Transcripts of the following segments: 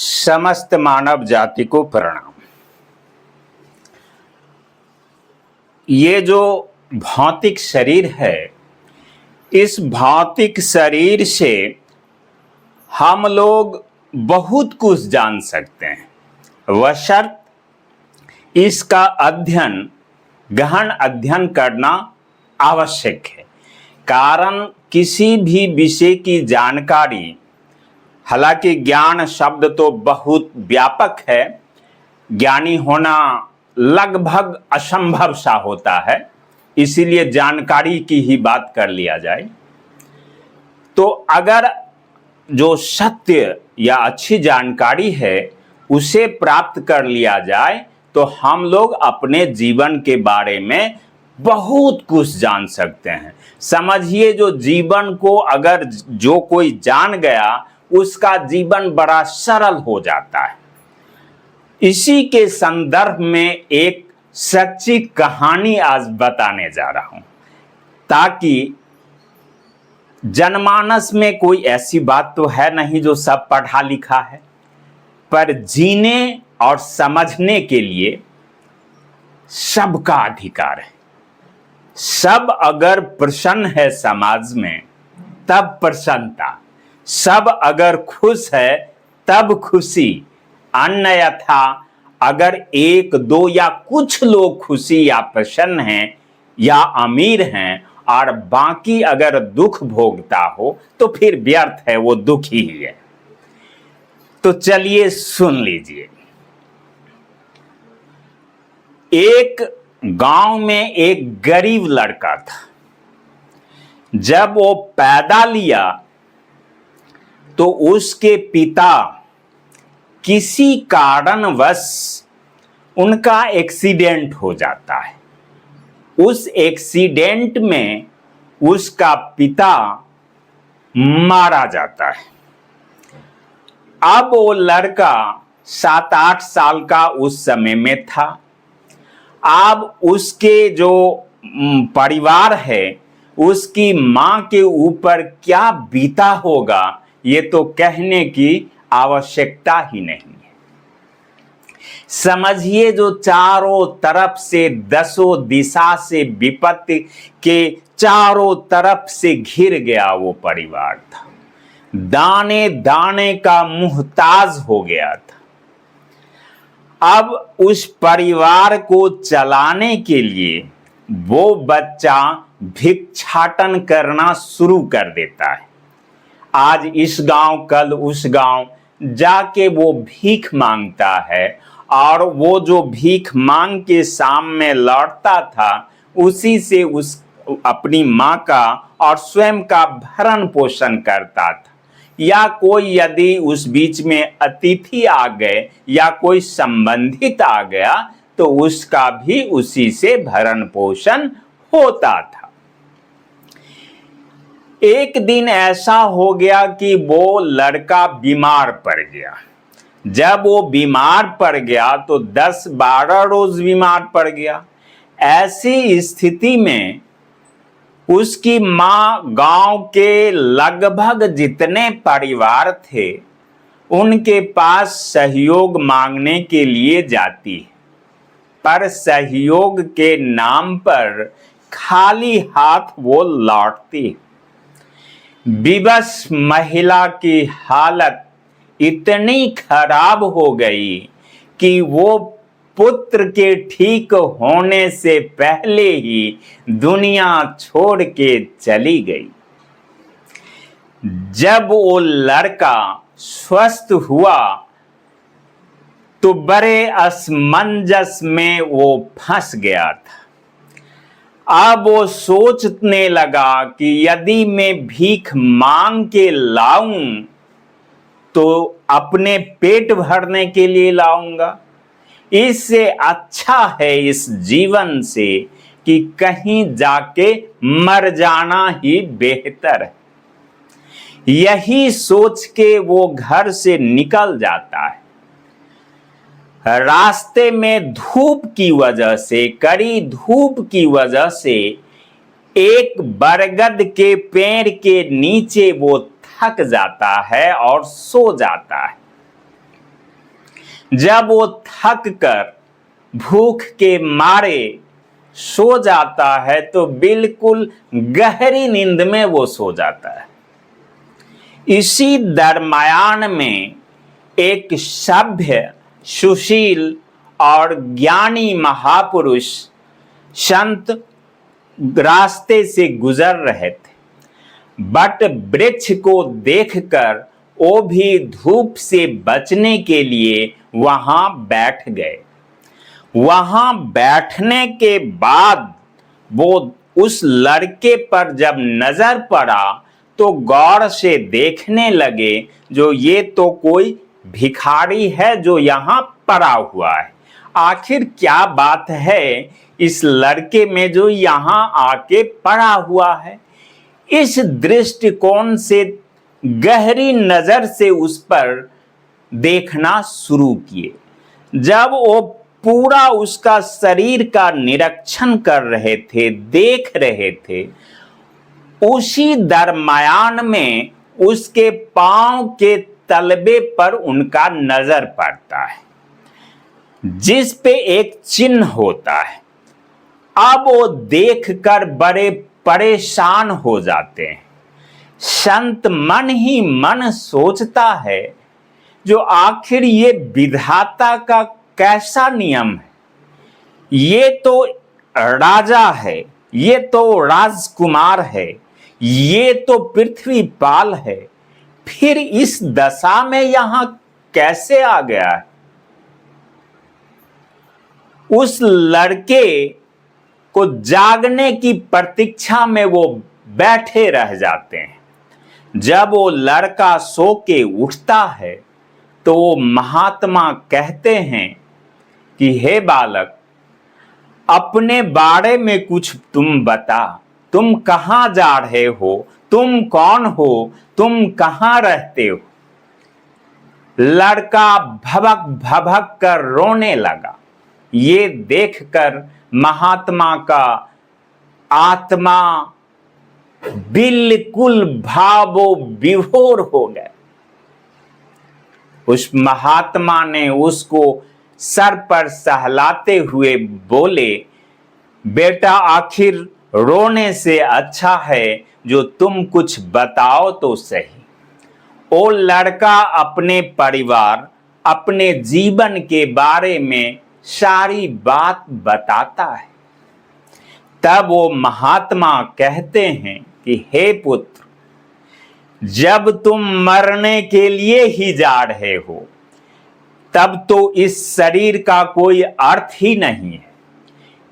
समस्त मानव जाति को प्रणाम। ये जो भौतिक शरीर है, इस भौतिक शरीर से हम लोग बहुत कुछ जान सकते हैं, बशर्त इसका गहन अध्ययन करना आवश्यक है। कारण किसी भी विषय की जानकारी, हालांकि ज्ञान शब्द तो बहुत व्यापक है, ज्ञानी होना लगभग असंभव सा होता है, इसीलिए जानकारी की ही बात कर लिया जाए। तो अगर जो सत्य या अच्छी जानकारी है उसे प्राप्त कर लिया जाए तो हम लोग अपने जीवन के बारे में बहुत कुछ जान सकते हैं। समझिए, जो जीवन को अगर जो कोई जान गया उसका जीवन बड़ा सरल हो जाता है। इसी के संदर्भ में एक सच्ची कहानी आज बताने जा रहा हूं, ताकि जनमानस में कोई ऐसी बात तो है नहीं जो सब पढ़ा लिखा है, पर जीने और समझने के लिए सबका अधिकार है। सब अगर प्रसन्न है समाज में तब प्रसन्नता, सब अगर खुश है तब खुशी, अन्यथा अगर एक दो या कुछ लोग खुशी या प्रसन्न हैं या अमीर हैं और बाकी अगर दुख भोगता हो तो फिर व्यर्थ है, वो दुखी ही है। तो चलिए सुन लीजिए। एक गांव में एक गरीब लड़का था। जब वो पैदा लिया तो उसके पिता किसी कारणवश उनका एक्सीडेंट हो जाता है। उस एक्सीडेंट में उसका पिता मारा जाता है। अब वो लड़का 7-8 साल का उस समय में था। अब उसके जो परिवार है, उसकी मां के ऊपर क्या बीता होगा ये तो कहने की आवश्यकता ही नहीं है। समझिए, जो चारों तरफ से दसों दिशा से विपत्ति के चारों तरफ से घिर गया वो परिवार था, दाने दाने का मुहताज हो गया था। अब उस परिवार को चलाने के लिए वो बच्चा भिक्षाटन करना शुरू कर देता है। आज इस गांव कल उस गांव जाके वो भीख मांगता है, और वो जो भीख मांग के सामने लौटता था उसी से उस अपनी मां का और स्वयं का भरण पोषण करता था। या कोई यदि उस बीच में अतिथि आ गए या कोई संबंधित आ गया तो उसका भी उसी से भरण पोषण होता था। एक दिन ऐसा हो गया कि वो लड़का बीमार पड़ गया। जब वो बीमार पड़ गया तो 10-12 रोज बीमार पड़ गया। ऐसी स्थिति में उसकी मां गांव के लगभग जितने परिवार थे उनके पास सहयोग मांगने के लिए जाती है, पर सहयोग के नाम पर खाली हाथ वो लौटती है। विवश महिला की हालत इतनी खराब हो गई कि वो पुत्र के ठीक होने से पहले ही दुनिया छोड़ के चली गई। जब वो लड़का स्वस्थ हुआ तो बड़े असमंजस में वो फंस गया था। अब वो सोचने लगा कि यदि मैं भीख मांग के लाऊं तो अपने पेट भरने के लिए लाऊंगा, इससे अच्छा है इस जीवन से कि कहीं जाके मर जाना ही बेहतर है। यही सोच के वो घर से निकल जाता है। रास्ते में धूप की वजह से, कड़ी धूप की वजह से एक बरगद के पेड़ के नीचे वो थक जाता है और सो जाता है। जब वो थक कर भूख के मारे सो जाता है तो बिल्कुल गहरी नींद में वो सो जाता है। इसी दरमियान में एक सभ्य, सुशील और ज्ञानी महापुरुष संत रास्ते से गुजर रहे थे। बट वृक्ष को देखकर वो भी धूप से बचने के लिए वहां बैठ गए। वहां बैठने के बाद वो उस लड़के पर जब नजर पड़ा तो गौर से देखने लगे, जो ये तो कोई भिखारी है जो यहाँ पड़ा हुआ है। आखिर क्या बात है इस लड़के में जो यहाँ आके पड़ा हुआ है। इस दृष्टिकोण से गहरी नजर से उस पर देखना शुरू किए। जब वो पूरा उसका शरीर का निरीक्षण कर रहे थे, देख रहे थे, उसी दरमियान में उसके पांव के तलबे पर उनका नजर पड़ता है, जिस पे एक चिन्ह होता है। अब वो देखकर बड़े परेशान हो जाते हैं। संत मन ही मन सोचता है, जो आखिर ये विधाता का कैसा नियम है। ये तो राजा है, ये तो राजकुमार है, ये तो पृथ्वीपाल है, फिर इस दशा में यहां कैसे आ गया है। उस लड़के को जागने की प्रतीक्षा में वो बैठे रह जाते हैं। जब वो लड़का सो के उठता है तो वो महात्मा कहते हैं कि हे बालक, अपने बारे में कुछ तुम बता। तुम कहाँ जा रहे हो, तुम कौन हो, तुम कहाँ रहते हो। लड़का भभक भभक कर रोने लगा। ये देखकर महात्मा का आत्मा बिल्कुल भावो विभोर हो गया। उस महात्मा ने उसको सर पर सहलाते हुए बोले, बेटा, आखिर रोने से अच्छा है जो तुम कुछ बताओ तो सही। वो लड़का अपने परिवार, अपने जीवन के बारे में सारी बात बताता है। तब वो महात्मा कहते हैं कि हे पुत्र, जब तुम मरने के लिए ही जा रहे हो तब तो इस शरीर का कोई अर्थ ही नहीं है।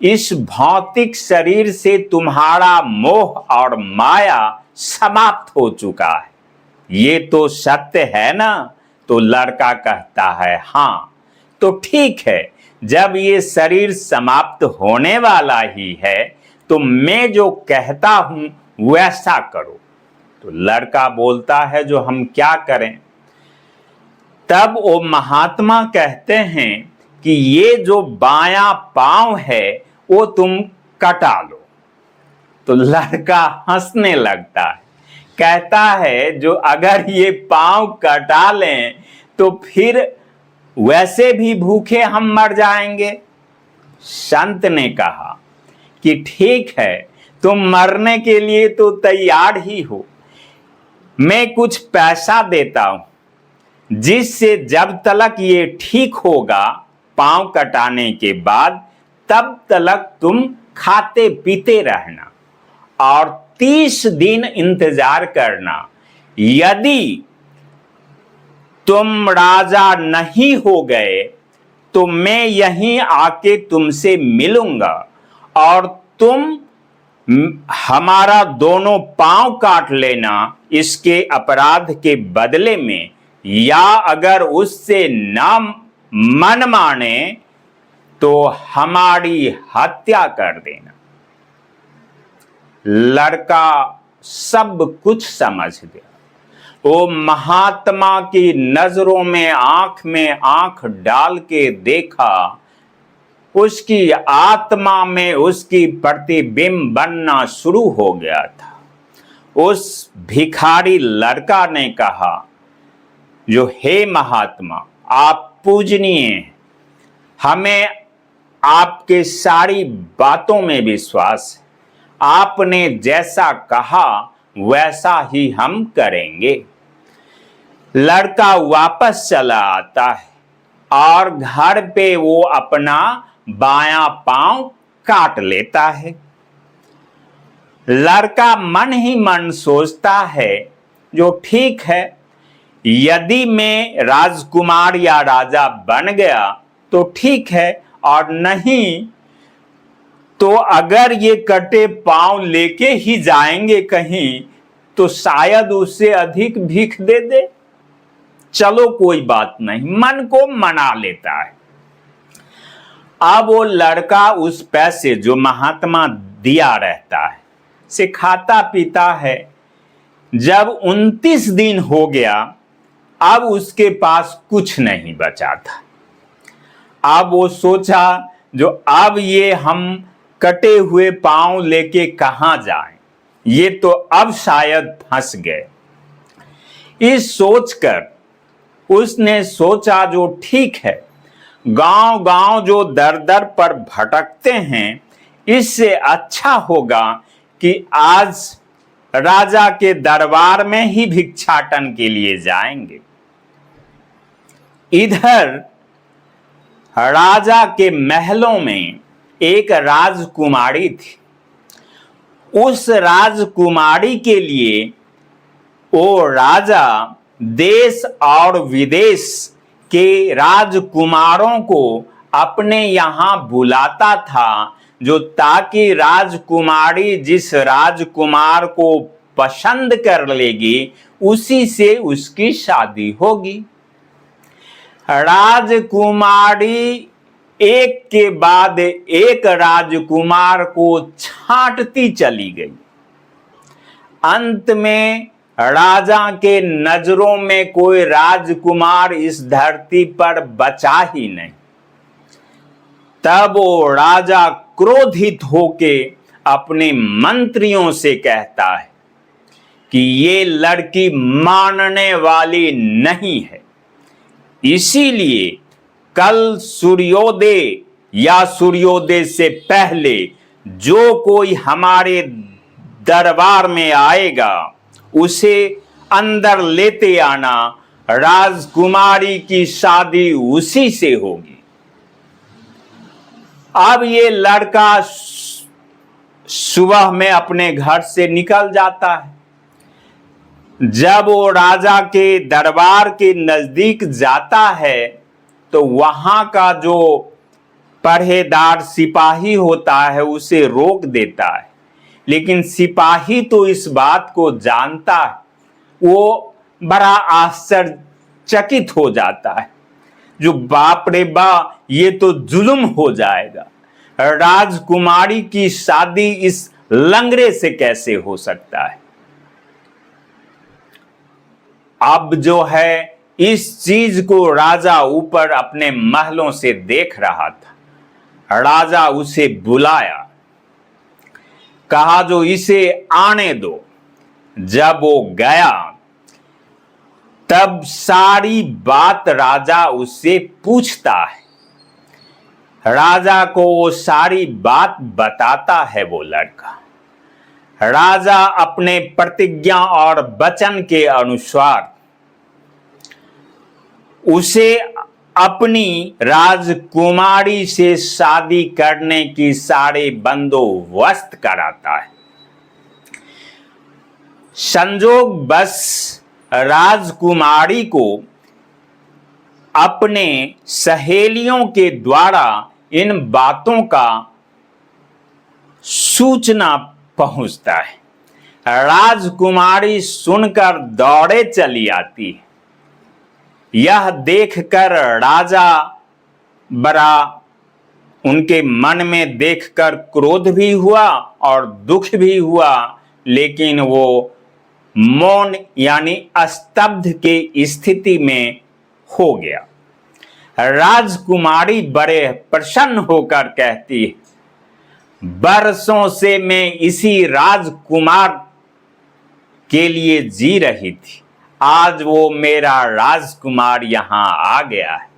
इस भौतिक शरीर से तुम्हारा मोह और माया समाप्त हो चुका है। ये तो सत्य है ना। तो लड़का कहता है, हाँ तो ठीक है, जब ये शरीर समाप्त होने वाला ही है तो मैं जो कहता हूं वैसा करो। तो लड़का बोलता है, जो हम क्या करें। तब वो महात्मा कहते हैं कि ये जो बायां पांव है वो तुम कटा लो। तो लड़का हंसने लगता है, कहता है, जो अगर ये पांव कटा लें तो फिर वैसे भी भूखे हम मर जाएंगे। संत ने कहा कि ठीक है, तुम मरने के लिए तो तैयार ही हो। मैं कुछ पैसा देता हूं, जिससे जब तक ये ठीक होगा पांव कटाने के बाद, तब तक तुम खाते पीते रहना और 30 दिन इंतजार करना। यदि तुम राजा नहीं हो गए तो मैं यहीं आके तुमसे मिलूंगा और तुम हमारा दोनों पांव काट लेना इसके अपराध के बदले में, या अगर उससे ना मन माने तो हमारी हत्या कर देना। लड़का सब कुछ समझ गया। वो महात्मा की नजरों में आंख डाल के देखा। उसकी आत्मा में उसकी प्रतिबिंब बनना शुरू हो गया था। उस भिखारी लड़का ने कहा, जो हे महात्मा, आप पूजनीय हैं। हमें आपके सारी बातों में विश्वास है। आपने जैसा कहा वैसा ही हम करेंगे। लड़का वापस चला आता है और घर पे वो अपना बायां पांव काट लेता है। लड़का मन ही मन सोचता है, जो ठीक है, यदि मैं राजकुमार या राजा बन गया तो ठीक है, और नहीं तो अगर ये कटे पांव लेके ही जाएंगे कहीं तो शायद उससे अधिक भीख दे दे। चलो कोई बात नहीं, मन को मना लेता है। अब वो लड़का उस पैसे जो महात्मा दिया रहता है से खाता पीता है। जब 29 दिन हो गया, अब उसके पास कुछ नहीं बचा था। अब वो सोचा, जो अब ये हम कटे हुए पांव लेके कहां जाएं, ये तो अब शायद फंस गए। इस सोचकर उसने सोचा, जो ठीक है, गांव गांव जो दर दर पर भटकते हैं, इससे अच्छा होगा कि आज राजा के दरबार में ही भिक्षाटन के लिए जाएंगे। इधर राजा के महलों में एक राजकुमारी थी। उस राजकुमारी के लिए वो राजा देश और विदेश के राजकुमारों को अपने यहाँ बुलाता था, जो ताकि राजकुमारी जिस राजकुमार को पसंद कर लेगी उसी से उसकी शादी होगी। राजकुमारी एक के बाद एक राजकुमार को छांटती चली गई। अंत में राजा के नजरों में कोई राजकुमार इस धरती पर बचा ही नहीं। तब वो राजा क्रोधित होके अपने मंत्रियों से कहता है कि ये लड़की मानने वाली नहीं है, इसीलिए कल सूर्योदय या सूर्योदय से पहले जो कोई हमारे दरबार में आएगा उसे अंदर लेते आना। राजकुमारी की शादी उसी से होगी। अब ये लड़का सुबह में अपने घर से निकल जाता है। जब वो राजा के दरबार के नजदीक जाता है तो वहां का जो पहरेदार सिपाही होता है उसे रोक देता है। लेकिन सिपाही तो इस बात को जानता है, वो बड़ा आश्चर्यचकित हो जाता है, जो बाप रे बा, ये तो जुल्म हो जाएगा। राजकुमारी की शादी इस लंगड़े से कैसे हो सकता है। अब जो है इस चीज को राजा ऊपर अपने महलों से देख रहा था। राजा उसे बुलाया, कहा जो इसे आने दो। जब वो गया तब सारी बात राजा उससे पूछता है। राजा को वो सारी बात बताता है वो लड़का। राजा अपने प्रतिज्ञा और वचन के अनुसार उसे अपनी राजकुमारी से शादी करने की सारे बंदोबस्त कराता है। संजोग बस राजकुमारी को अपने सहेलियों के द्वारा इन बातों का सूचना पहुंचता है। राजकुमारी सुनकर दौड़े चली आती है। यह देखकर राजा बड़ा उनके मन में देखकर क्रोध भी हुआ और दुख भी हुआ, लेकिन वो मौन यानी स्तब्ध की स्थिति में हो गया। राजकुमारी बड़े प्रसन्न होकर कहती है, बरसों से मैं इसी राजकुमार के लिए जी रही थी, आज वो मेरा राजकुमार यहां आ गया है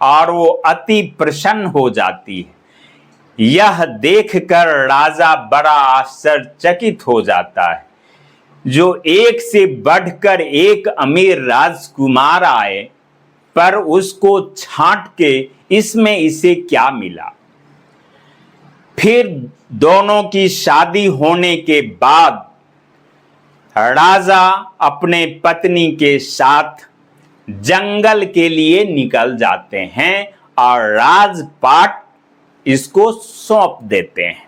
और वो अति प्रसन्न हो जाती है। यह देखकर राजा बड़ा आश्चर्यचकित हो जाता है। जो एक से बढ़कर एक अमीर राजकुमार आए, पर उसको छांट के इसमें इसे क्या मिला। फिर दोनों की शादी होने के बाद राजा अपने पत्नी के साथ जंगल के लिए निकल जाते हैं और राजपाट इसको सौंप देते हैं।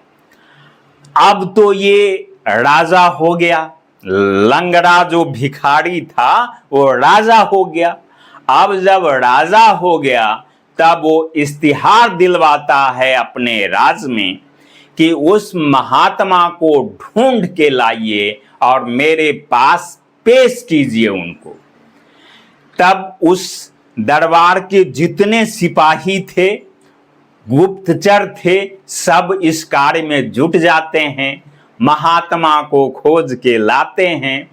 अब तो ये राजा हो गया, लंगड़ा जो भिखारी था वो राजा हो गया। अब जब राजा हो गया तब वो इश्तिहार दिलवाता है अपने राज में कि उस महात्मा को ढूंढ के लाइए और मेरे पास पेश कीजिए उनको। तब उस दरबार के जितने सिपाही थे, गुप्तचर थे, सब इस कार्य में जुट जाते हैं, महात्मा को खोज के लाते हैं।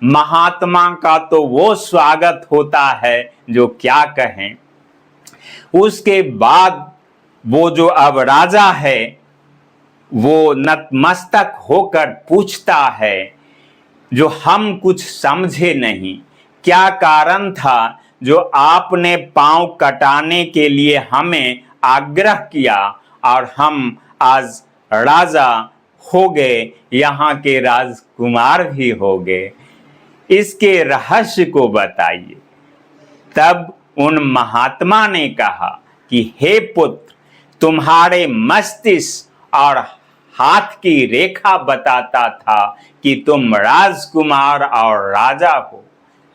महात्मा का तो वो स्वागत होता है जो क्या कहें। उसके बाद वो जो अब राजा है वो नतमस्तक होकर पूछता है, जो हम कुछ समझे नहीं, क्या कारण था जो आपने पांव कटाने के लिए हमें आग्रह किया और हम आज राजा हो गए, यहाँ के राजकुमार भी हो गए, इसके रहस्य को बताइए। तब उन महात्मा ने कहा कि हे पुत्र, तुम्हारे मस्तिष्क और हाथ की रेखा बताता था कि तुम राजकुमार और राजा हो,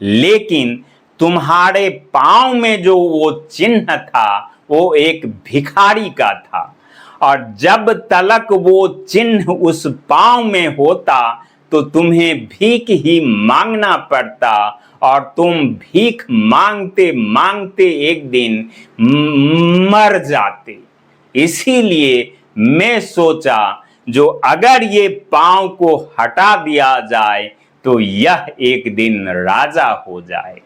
लेकिन तुम्हारे पांव में जो वो चिन्ह था वो एक भिखारी का था, और जब तलक वो चिन्ह उस पांव में होता तो तुम्हें भीख ही मांगना पड़ता और तुम भीख मांगते मांगते एक दिन मर जाते। इसीलिए मैं सोचा जो अगर ये पांव को हटा दिया जाए तो यह एक दिन राजा हो जाए।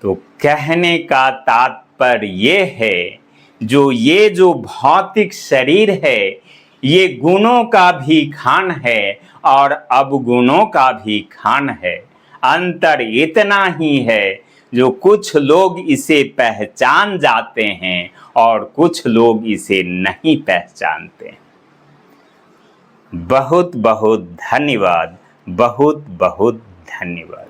तो कहने का तात्पर्य ये है, ये जो भौतिक शरीर है ये गुणों का भी खान है और अवगुणों का भी खान है। अंतर इतना ही है जो कुछ लोग इसे पहचान जाते हैं और कुछ लोग इसे नहीं पहचानते। बहुत बहुत धन्यवाद, बहुत बहुत धन्यवाद।